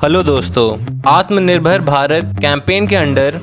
Hello दोस्तों, आत्मनिर्भर Bharat campaign के अंडर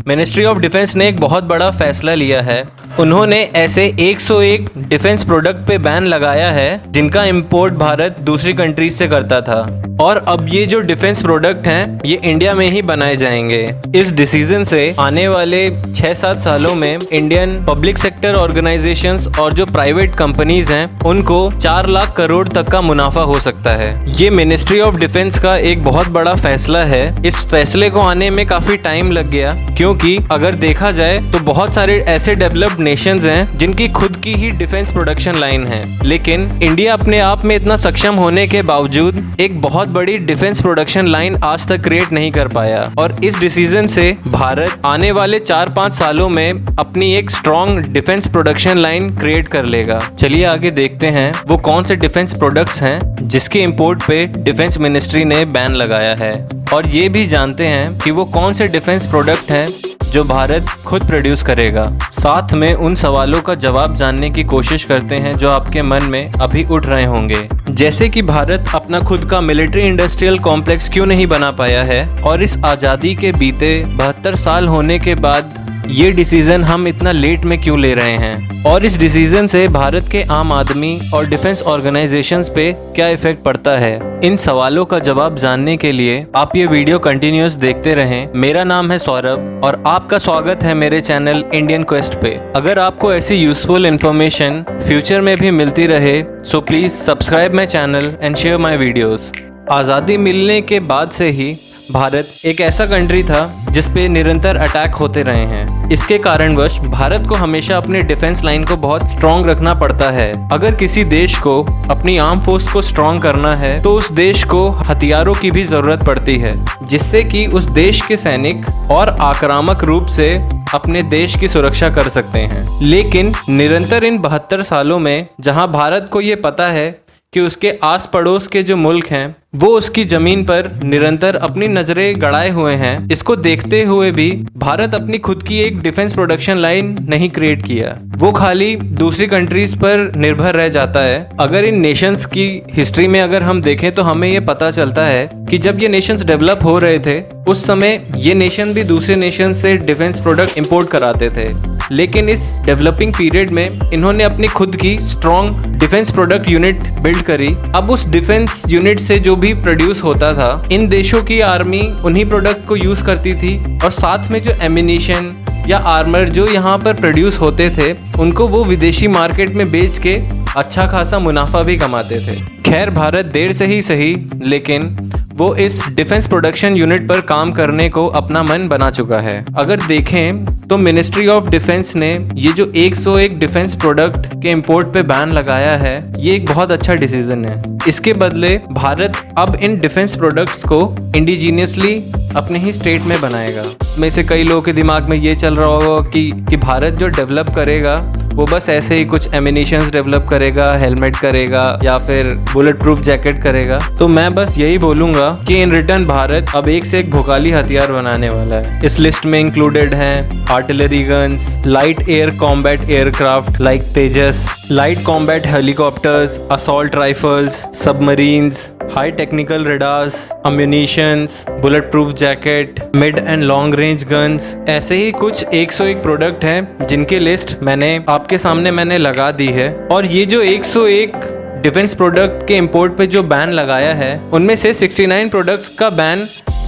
मिनिस्ट्री ऑफ डिफेंस ने एक बहुत बड़ा फैसला लिया है। उन्होंने ऐसे 101 डिफेंस प्रोडक्ट पे बैन लगाया है जिनका इंपोर्ट भारत दूसरी कंट्रीज से करता था, और अब ये जो डिफेंस प्रोडक्ट हैं ये इंडिया में ही बनाए जाएंगे। इस डिसीजन से आने वाले 6-7 सालों में इंडियन पब्लिक सेक्टर ऑर्गेनाइजेशंस और जो प्राइवेट कंपनीज हैं उनको 4 लाख करोड़ तक का मुनाफा हो सकता है। ये मिनिस्ट्री ऑफ डिफेंस का एक बहुत बड़ा फैसला है। इस फैसले को आने में काफी टाइम लग गया, क्योंकि अगर देखा जाए तो बहुत सारे ऐसे डेवलप्ड नेशंस हैं जिनकी खुद की ही डिफेंस प्रोडक्शन लाइन है, लेकिन इंडिया अपने आप में इतना सक्षम होने के बावजूद एक बहुत बड़ी डिफेंस प्रोडक्शन लाइन आज तक क्रिएट नहीं कर पाया। और इस डिसीजन से भारत आने वाले 4-5 सालों में अपनी एक strong defence production line create कर लेगा। चलिए आगे देखते हैं वो कौन से डिफेंस प्रोडक्ट्स हैं जिसके इंपोर्ट पे डिफेंस मिनिस्ट्री ने बैन लगाया है, और ये भी जानते हैं कि वो कौन से डिफेंस प्रोडक्ट हैं जो भारत खुद प्रोड्यूस करेगा। साथ में उन सवालों का जवाब जानने की कोशिश करते हैं जो आपके मन में अभी उठ रहे होंगे, जैसे कि भारत अपना खुद का मिलिट्री इंडस्ट्रियल कॉम्प्लेक्स क्यों नहीं बना पाया है, और इस आज़ादी के बीते 72 साल होने के बाद ये डिसीजन हम इतना लेट में क्यों ले रहे हैं, और इस डिसीजन से भारत के आम आदमी और डिफेंस ऑर्गेनाइजेशंस पे क्या इफेक्ट पड़ता है। इन सवालों का जवाब जानने के लिए आप ये वीडियो कंटिन्यूअस देखते रहें। मेरा नाम है सौरभ और आपका स्वागत है मेरे चैनल इंडियन क्वेस्ट पे। अगर आपको ऐसी यूजफुल इन्फॉर्मेशन फ्यूचर में भी मिलती रहे so please subscribe my channel and share my videos. आज़ादी मिलने के बाद से ही भारत एक ऐसा कंट्री था जिस पे निरंतर अटैक होते रहे हैं। इसके कारणवश भारत को हमेशा अपने डिफेंस लाइन को बहुत स्ट्रॉन्ग रखना पड़ता है। अगर किसी देश को अपनी आर्म फोर्स को स्ट्रॉन्ग करना है तो उस देश को हथियारों की भी जरूरत पड़ती है, जिससे कि उस देश के सैनिक और आक्रामक रूप से अपने देश की सुरक्षा कर सकते हैं। लेकिन निरंतर इन 72 सालों में जहां भारत को ये पता है कि उसके आस पड़ोस के जो मुल्क हैं वो उसकी जमीन पर निरंतर अपनी नजरें गड़ाए हुए हैं, इसको देखते हुए भी भारत अपनी खुद की एक डिफेंस प्रोडक्शन लाइन नहीं क्रिएट किया। वो खाली दूसरी कंट्रीज पर निर्भर रह जाता है। अगर इन नेशंस की हिस्ट्री में अगर हम देखें तो हमें ये पता चलता है कि जब ये नेशंस डेवलप हो रहे थे उस समय ये नेशन भी दूसरे नेशन से डिफेंस प्रोडक्ट इंपोर्ट कराते थे, लेकिन इस डेवलपिंग पीरियड में इन्होंने अपनी खुद की strong defence product unit build करी। अब उस डिफेंस यूनिट से जो भी प्रोड्यूस होता था इन देशों की आर्मी उन्हीं प्रोडक्ट को यूज करती थी, और साथ में जो एमिनिशन या आर्मर जो यहाँ पर प्रोड्यूस होते थे उनको वो विदेशी मार्केट में बेच के अच्छा खासा मुनाफा भी कमाते थे। खैर भारत देर से ही सही, लेकिन वो इस डिफेंस प्रोडक्शन यूनिट पर काम करने को अपना मन बना चुका है। अगर देखें तो मिनिस्ट्री ऑफ डिफेंस ने ये जो 101 डिफेंस प्रोडक्ट के इंपोर्ट पे बैन लगाया है ये एक बहुत अच्छा डिसीजन है। इसके बदले भारत अब इन डिफेंस प्रोडक्ट्स को इंडिजीनियसली अपने ही स्टेट में बनाएगा। में से कई लोगों के दिमाग में ये चल रहा होगा कि भारत जो डेवलप करेगा वो बस ऐसे ही कुछ एमिनिशंस डेवलप करेगा, हेलमेट करेगा या फिर बुलेट प्रूफ जैकेट करेगा। तो मैं बस यही बोलूंगा कि इन रिटर्न भारत अब एक से एक भोकाली हथियार बनाने वाला है। इस लिस्ट में इंक्लूडेड हैं artillery guns, light air combat aircraft like Tejas, light combat helicopters, assault rifles, submarines, high technical radars, ammunitions, bullet proof jacket, mid and long range guns. ऐसे ही कुछ 101 प्रोडक्ट हैं जिनकी लिस्ट मैंने आपके सामने लगा दी है। और ये जो 101 डिफेंस प्रोडक्ट के इंपोर्ट पे जो बैन लगाया है उनमें से 69 प्रोडक्ट्स का बैन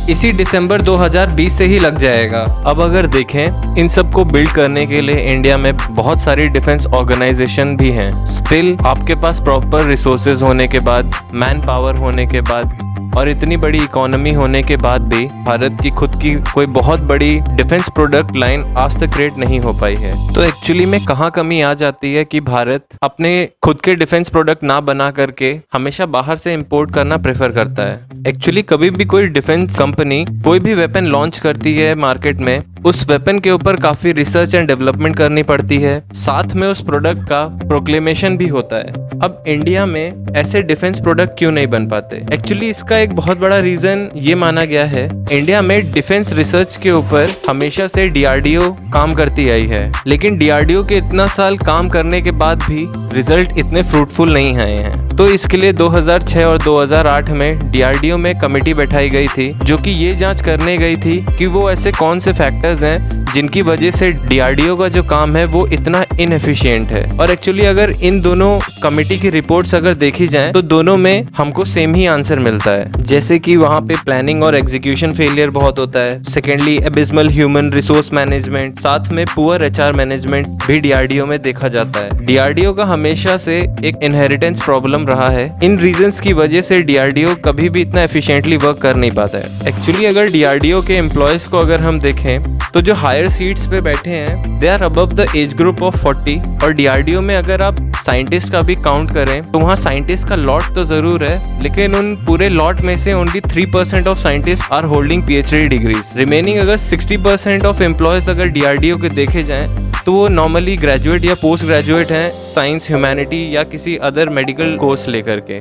इसी दिसंबर 2020 से ही लग जाएगा। अब अगर देखें इन सब को बिल्ड करने के लिए इंडिया में बहुत सारी डिफेंस ऑर्गेनाइजेशन भी हैं। स्टिल आपके पास प्रॉपर रिसोर्सेज होने के बाद, मैन पावर होने के बाद और इतनी बड़ी इकोनॉमी होने के बाद भी भारत की खुद की कोई बहुत बड़ी डिफेंस प्रोडक्ट लाइन आज तक क्रिएट नहीं हो पाई है। तो एक्चुअली में कहाँ कमी आ जाती है कि भारत अपने खुद के डिफेंस प्रोडक्ट ना बना करके हमेशा बाहर से इंपोर्ट करना प्रेफर करता है। एक्चुअली कभी भी कोई डिफेंस कंपनी कोई भी वेपन लॉन्च करती है मार्केट में, उस वेपन के ऊपर काफी रिसर्च एंड डेवलपमेंट करनी पड़ती है, साथ में उस प्रोडक्ट का प्रोक्लेमेशन भी होता है। अब इंडिया में ऐसे डिफेंस प्रोडक्ट क्यों नहीं बन पाते? एक्चुअली इसका एक बहुत बड़ा रीजन ये माना गया है, इंडिया में डिफेंस रिसर्च के ऊपर हमेशा से डीआरडीओ काम करती आई है, लेकिन डीआरडीओ के इतना साल काम करने के बाद भी रिजल्ट इतने फ्रूटफुल नहीं आए हैं। तो इसके लिए 2006 और 2008 में DRDO में कमेटी बैठाई गई थी जो कि ये जांच करने गई थी कि वो ऐसे कौन से फैक्टर्स हैं जिनकी वजह से DRDO का जो काम है वो इतना इनएफिशिएंट है। और एक्चुअली अगर इन दोनों कमेटी की रिपोर्ट्स अगर देखी जाएं तो दोनों में हमको सेम ही आंसर मिलता है, जैसे कि वहाँ पे प्लानिंग और एग्जीक्यूशन फेलियर बहुत होता है। Secondly abysmal human resource management, साथ में पुअर HR मैनेजमेंट भी DRDO में देखा जाता है। DRDO का हमेशा से एक इनहेरिटेंस प्रॉब्लम रहा है। इन रीजंस की वजह से DRDO कभी भी इतना एफिशिएंटली वर्क कर नहीं पाता है। एक्चुअली अगर DRDO के एम्प्लॉयज को अगर हम देखें तो जो हायर सीट्स पे बैठे हैं they are above the age group of 40। और DRDO में अगर आप साइंटिस्ट का भी काउंट करें तो वहाँ साइंटिस्ट का लॉट तो जरूर है, लेकिन उन पूरे लॉट में से only 3% of scientist are holding PhD degrees. Remaining अगर 60% ऑफ एम्प्लॉयज अगर DRDO के देखे जाएं तो वो नॉर्मली ग्रेजुएट या पोस्ट ग्रेजुएट हैं साइंस, ह्यूमैनिटी या किसी अदर मेडिकल कोर्स लेकर के।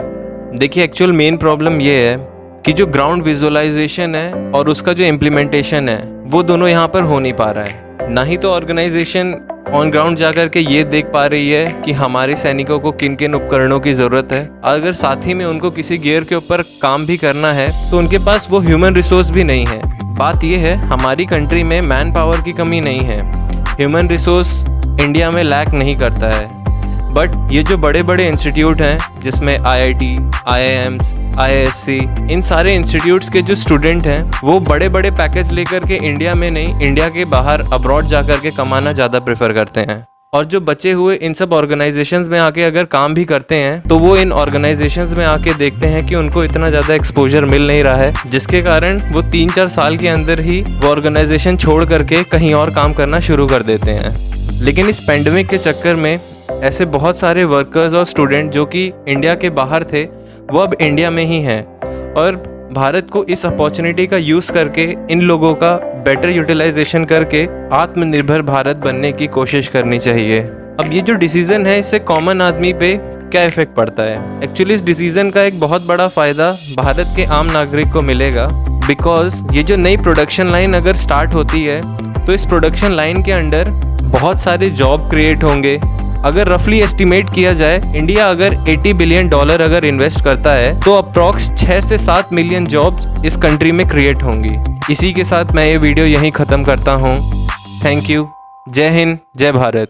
देखिए एक्चुअल मेन प्रॉब्लम ये है कि जो ग्राउंड विजुअलाइजेशन है और उसका जो इम्प्लीमेंटेशन है वो दोनों यहाँ पर हो नहीं पा रहा है। ना ही तो ऑर्गेनाइजेशन ऑन ग्राउंड जाकर के ये देख पा रही है कि हमारे सैनिकों को किन किन उपकरणों की ज़रूरत है। अगर साथ ही में उनको किसी गियर के ऊपर काम भी करना है तो उनके पास वो ह्यूमन रिसोर्स भी नहीं है। बात ये है हमारी कंट्री में मैन पावर की कमी नहीं है, ह्यूमन रिसोर्स इंडिया में लैक नहीं करता है। बट ये जो बड़े बड़े इंस्टीट्यूट हैं जिसमें IIT, IIMs, IISc, इन सारे इंस्टीट्यूट्स के जो स्टूडेंट हैं वो बड़े बड़े पैकेज लेकर के इंडिया में नहीं, इंडिया के बाहर अब्रॉड जाकर के कमाना ज़्यादा प्रेफर करते हैं। और जो बचे हुए इन सब ऑर्गेनाइजेशंस में आके अगर काम भी करते हैं तो वो इन ऑर्गेनाइजेशंस में आके देखते हैं कि उनको इतना ज़्यादा एक्सपोजर मिल नहीं रहा है, जिसके कारण वो 3-4 साल के अंदर ही वो ऑर्गेनाइजेशन छोड़ करके कहीं और काम करना शुरू कर देते हैं। लेकिन इस पेंडेमिक के चक्कर में ऐसे बहुत सारे वर्कर्स और स्टूडेंट जो कि इंडिया के बाहर थे वो अब इंडिया में ही हैं। और भारत को इस अपॉर्चुनिटी का यूज़ करके इन लोगों का बेटर यूटिलाइजेशन करके आत्मनिर्भर भारत बनने की कोशिश करनी चाहिए। अब ये जो डिसीज़न है इससे कॉमन आदमी पे क्या इफेक्ट पड़ता है? एक्चुअली इस डिसीज़न का एक बहुत बड़ा फ़ायदा भारत के आम नागरिक को मिलेगा, बिकॉज ये जो नई प्रोडक्शन लाइन अगर स्टार्ट होती है तो इस प्रोडक्शन लाइन के अंडर बहुत सारे जॉब क्रिएट होंगे। अगर रफली एस्टिमेट किया जाए इंडिया अगर $80 बिलियन अगर इन्वेस्ट करता है तो अप्रॉक्स 6 से 7 मिलियन जॉब्स इस कंट्री में क्रिएट होंगी। इसी के साथ मैं ये वीडियो यहीं ख़त्म करता हूँ। Thank you. जय हिंद, जय भारत।